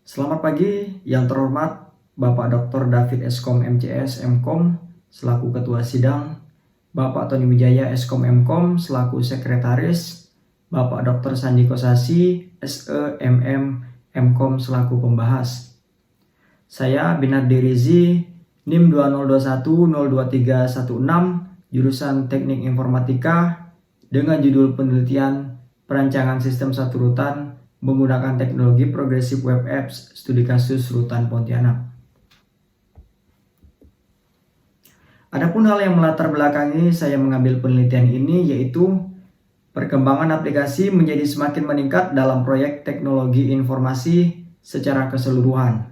Selamat pagi, yang terhormat Bapak Dr. David Eskom MCS Mkom selaku Ketua Sidang, Bapak Tony Wijaya Eskom Mkom selaku Sekretaris, Bapak Dr. Sandi Kosasi SE MM Mkom selaku pembahas. Saya Binardi Rizi, NIM 202102316, jurusan Teknik Informatika dengan judul penelitian perancangan sistem satu rutan menggunakan teknologi progresif web apps studi kasus rutan Pontianak. Adapun hal yang melatar belakangi saya mengambil penelitian ini yaitu perkembangan aplikasi menjadi semakin meningkat dalam proyek teknologi informasi secara keseluruhan,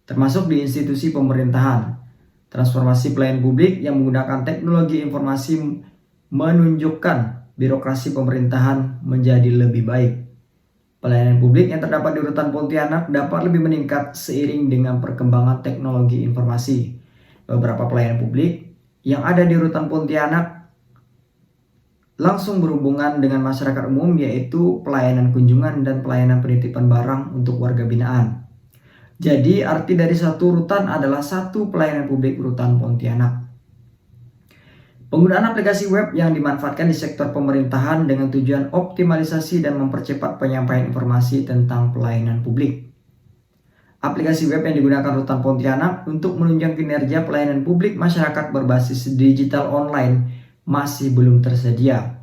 termasuk di institusi pemerintahan. Transformasi pelayanan publik yang menggunakan teknologi informasi menunjukkan birokrasi pemerintahan menjadi lebih baik. Pelayanan publik yang terdapat di Rutan Pontianak dapat lebih meningkat seiring dengan perkembangan teknologi informasi. Beberapa pelayanan publik yang ada di Rutan Pontianak langsung berhubungan dengan masyarakat umum, yaitu pelayanan kunjungan dan pelayanan penitipan barang untuk warga binaan. Jadi arti dari satu rutan adalah satu pelayanan publik Rutan Pontianak. Penggunaan aplikasi web yang dimanfaatkan di sektor pemerintahan dengan tujuan optimalisasi dan mempercepat penyampaian informasi tentang pelayanan publik. Aplikasi web yang digunakan Rutan Pontianak untuk menunjang kinerja pelayanan publik masyarakat berbasis digital online masih belum tersedia.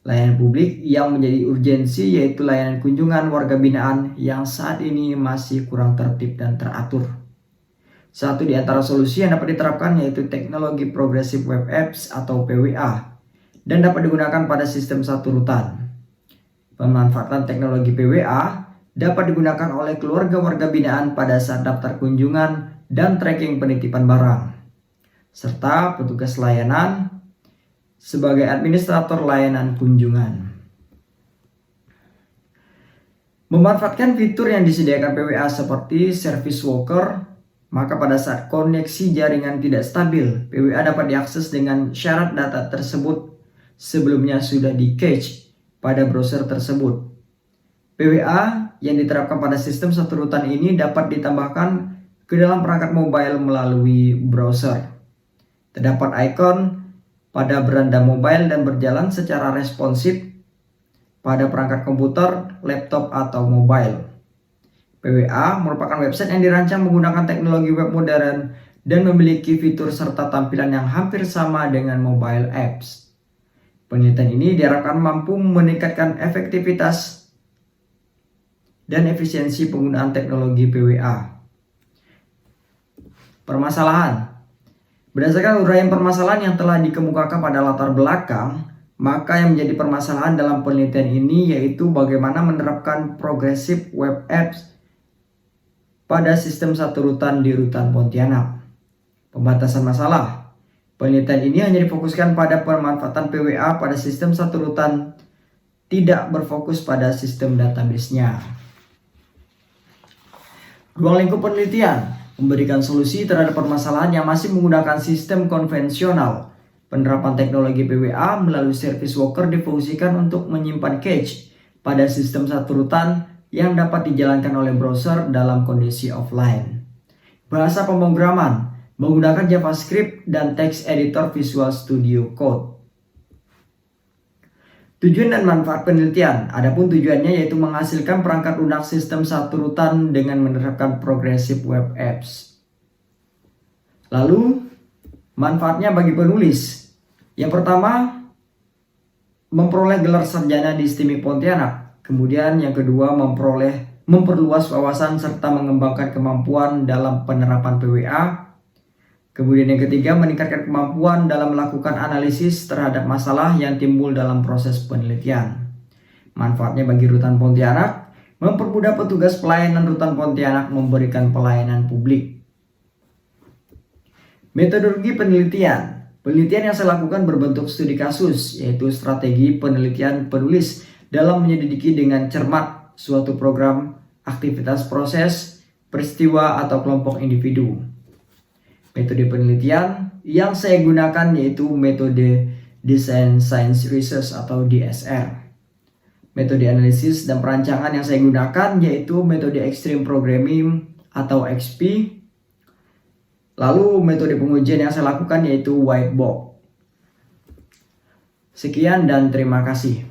Layanan publik yang menjadi urgensi yaitu layanan kunjungan warga binaan yang saat ini masih kurang tertib dan teratur. Satu di antara solusi yang dapat diterapkan yaitu teknologi progresif web apps atau PWA dan dapat digunakan pada sistem satu rutan. Pemanfaatan teknologi PWA dapat digunakan oleh keluarga warga binaan pada saat daftar kunjungan dan tracking penitipan barang, serta petugas layanan sebagai administrator layanan kunjungan. Memanfaatkan fitur yang disediakan PWA seperti service worker, maka pada saat koneksi jaringan tidak stabil, PWA dapat diakses dengan syarat data tersebut sebelumnya sudah di-cache pada browser tersebut. PWA yang diterapkan pada sistem satu rutan ini dapat ditambahkan ke dalam perangkat mobile melalui browser. Terdapat ikon pada beranda mobile dan berjalan secara responsif pada perangkat komputer, laptop, atau mobile. PWA merupakan website yang dirancang menggunakan teknologi web modern dan memiliki fitur serta tampilan yang hampir sama dengan mobile apps. Penelitian ini diharapkan mampu meningkatkan efektivitas dan efisiensi penggunaan teknologi PWA. Permasalahan. Berdasarkan uraian permasalahan yang telah dikemukakan pada latar belakang, maka yang menjadi permasalahan dalam penelitian ini yaitu bagaimana menerapkan progresif web apps pada sistem satu rutan di Rutan Pontianak. Pembatasan masalah. Penelitian ini hanya difokuskan pada pemanfaatan PWA pada sistem satu rutan, tidak berfokus pada sistem database-nya. Ruang lingkup penelitian memberikan solusi terhadap permasalahan yang masih menggunakan sistem konvensional. Penerapan teknologi PWA melalui service worker difungsikan untuk menyimpan cache pada sistem satu rutan yang dapat dijalankan oleh browser dalam kondisi offline. Bahasa pemrograman menggunakan JavaScript dan text editor Visual Studio Code. Tujuan dan manfaat penelitian. Adapun tujuannya yaitu menghasilkan perangkat lunak sistem satu rutan dengan menerapkan progressive web apps. Lalu, manfaatnya bagi penulis. Yang pertama, memperoleh gelar sarjana di STIMIK Pontianak. Kemudian yang kedua, memperluas wawasan serta mengembangkan kemampuan dalam penerapan PWA. Kemudian yang ketiga, meningkatkan kemampuan dalam melakukan analisis terhadap masalah yang timbul dalam proses penelitian. Manfaatnya bagi Rutan Pontianak, mempermudah petugas pelayanan Rutan Pontianak memberikan pelayanan publik. Metodologi penelitian. Penelitian yang saya lakukan berbentuk studi kasus, yaitu strategi penelitian penulis dalam menyelidiki dengan cermat suatu program, aktivitas proses, peristiwa, atau kelompok individu. Metode penelitian yang saya gunakan yaitu metode Design Science Research atau DSR. Metode analisis dan perancangan yang saya gunakan yaitu metode Extreme Programming atau XP. Lalu metode pengujian yang saya lakukan yaitu whiteboard. Sekian dan terima kasih.